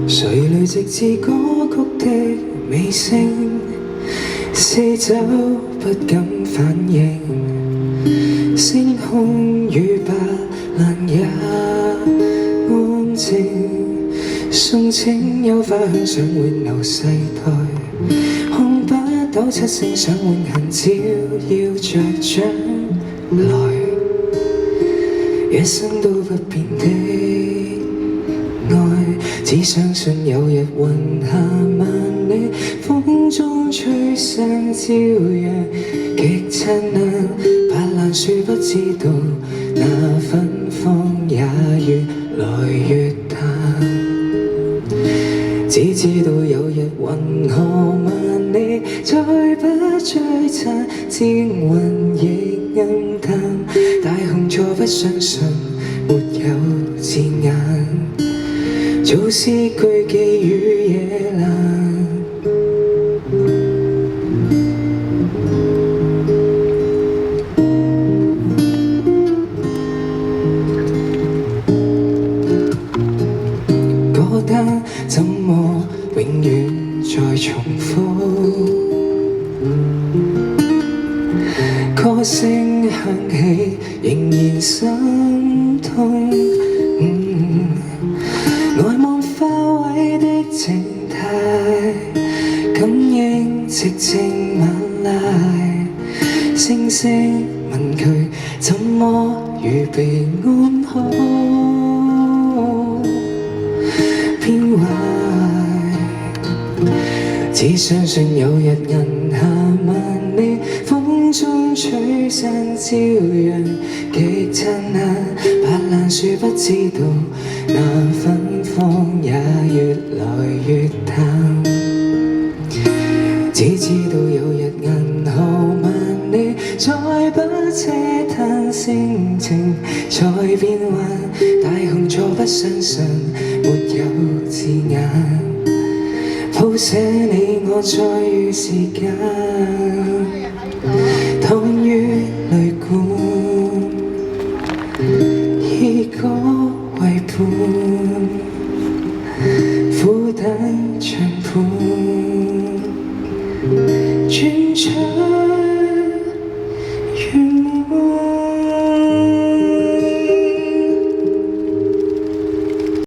誰累直至歌曲的尾聲，四周不敢反應，星空與白蘭也安靜，送清幽花香想換流世代，看不到七星想永恆照耀着將來，一生都不變的愛，只相信有日雲下萬里，風中吹散朝陽極燦爛，白蘭樹不知道那芬芳也越來越淡，只知道有日雲河萬里，再不璀璨，天雲亦暗淡，大雄錯不相信沒有字眼，做詩句寄予野蘭。歌單怎麼永遠在重複？歌聲響起，仍然心痛。呆望花萎的靜態，感應寂靜晚來，星星問佢怎麼預備安好？偏壞，只相信有日銀下萬里，風中吹散朝陽極燦爛，白蘭樹不知道那芬芳也越來越淡，只知道有日銀河萬里，再不嗟嘆性情在變幻，大雄錯不相信沒有字眼，譜寫你我再遇時間，躺於淚罐，以歌為伴，苦等唱盤。